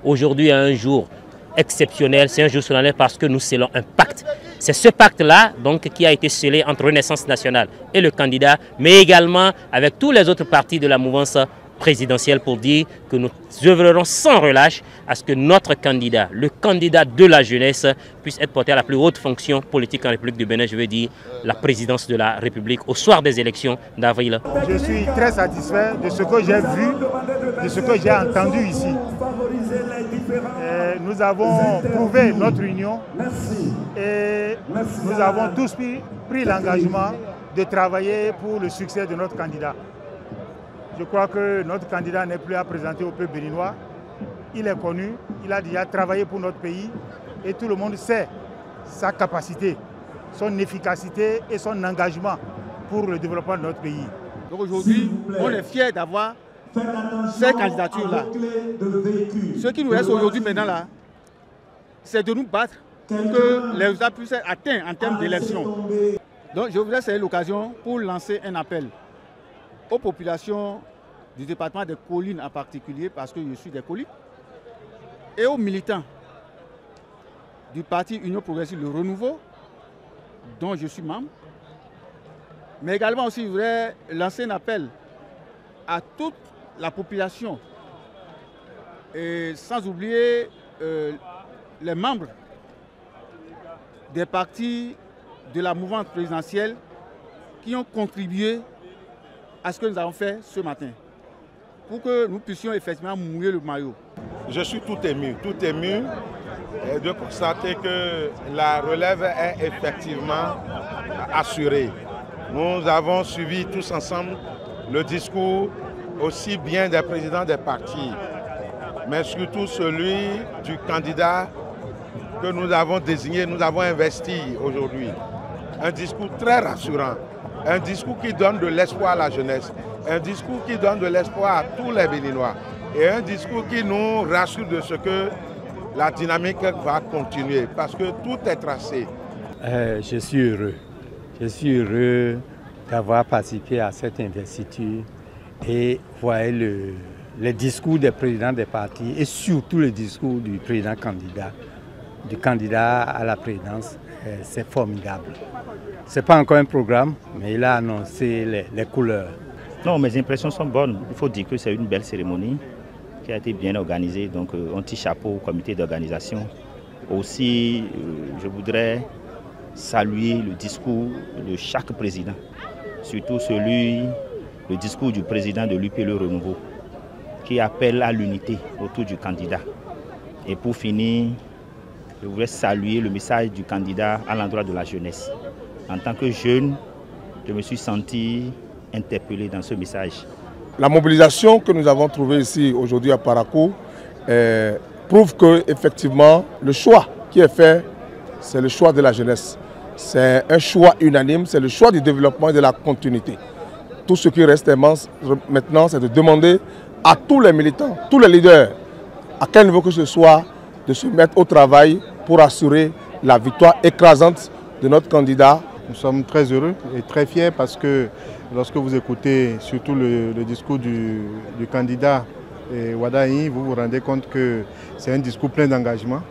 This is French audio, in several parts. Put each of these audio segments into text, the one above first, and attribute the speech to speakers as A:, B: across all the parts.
A: Aujourd'hui est un jour exceptionnel, c'est un jour solennel parce que nous scellons un pacte. C'est ce pacte-là donc qui a été scellé entre Renaissance nationale et le candidat, mais également avec tous les autres partis de la mouvance présidentielle pour dire que nous œuvrerons sans relâche à ce que notre candidat, le candidat de la jeunesse, puisse être porté à la plus haute fonction politique en République du Bénin, je veux dire la présidence de la République au soir des élections d'avril.
B: Je suis très satisfait de ce que j'ai vu, de ce que j'ai entendu ici. Nous avons prouvé notre union et nous avons tous pris l'engagement de travailler pour le succès de notre candidat. Je crois que notre candidat n'est plus à présenter au peuple béninois. Il est connu, il a déjà travaillé pour notre pays et tout le monde sait sa capacité, son efficacité et son engagement pour le développement de notre pays.
C: Donc aujourd'hui, on est fiers d'avoir ces candidatures-là. Ce qui nous reste aujourd'hui maintenant là, c'est de nous battre pour que les résultats puissent être atteints en termes d'élection. Donc je voudrais saisir l'occasion pour lancer un appel aux populations du département des Collines en particulier, parce que je suis des Collines, et aux militants du parti Union Progressive Le Renouveau, dont je suis membre. Mais également aussi, je voudrais lancer un appel à toute la population, et sans oublier les membres des partis de la mouvance présidentielle qui ont contribué à ce que nous avons fait ce matin, pour que nous puissions effectivement mouiller le maillot.
D: Je suis tout ému de constater que la relève est effectivement assurée. Nous avons suivi tous ensemble le discours aussi bien des présidents des partis, mais surtout celui du candidat que nous avons désigné, nous avons investi aujourd'hui. Un discours très rassurant. Un discours qui donne de l'espoir à la jeunesse, un discours qui donne de l'espoir à tous les Béninois et un discours qui nous rassure de ce que la dynamique va continuer parce que tout est tracé.
E: Je suis heureux d'avoir participé à cette investiture et voir les discours des présidents des partis et surtout le discours du candidat à la présidence. C'est formidable. Ce n'est pas encore un programme, mais il a annoncé les couleurs.
F: Non, mes impressions sont bonnes. Il faut dire que c'est une belle cérémonie qui a été bien organisée. Donc, un petit chapeau au comité d'organisation. Aussi, je voudrais saluer le discours de chaque président, surtout le discours du président de l'UP Le Renouveau, qui appelle à l'unité autour du candidat. Et pour finir, je voudrais saluer le message du candidat à l'endroit de la jeunesse. En tant que jeune, je me suis senti interpellé dans ce message.
G: La mobilisation que nous avons trouvée ici aujourd'hui à Parakou prouve que effectivement le choix qui est fait, c'est le choix de la jeunesse. C'est un choix unanime, c'est le choix du développement et de la continuité. Tout ce qui reste maintenant, c'est de demander à tous les militants, tous les leaders, à quel niveau que ce soit, de se mettre au travail pour assurer la victoire écrasante de notre candidat.
H: Nous sommes très heureux et très fiers parce que lorsque vous écoutez surtout le discours du candidat Wadahi, vous vous rendez compte que c'est un discours plein d'engagement,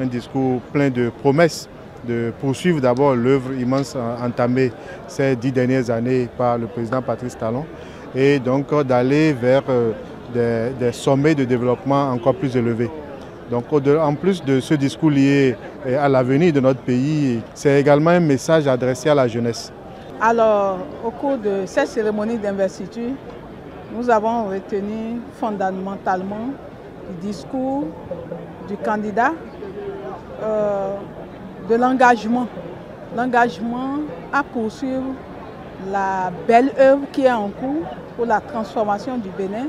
H: un discours plein de promesses de poursuivre d'abord l'œuvre immense entamée ces 10 dernières années par le président Patrice Talon et donc d'aller vers des sommets de développement encore plus élevés. Donc en plus de ce discours lié à l'avenir de notre pays, c'est également un message adressé à la jeunesse.
I: Alors, au cours de cette cérémonie d'investiture, nous avons retenu fondamentalement le discours du candidat, de l'engagement à poursuivre la belle œuvre qui est en cours pour la transformation du Bénin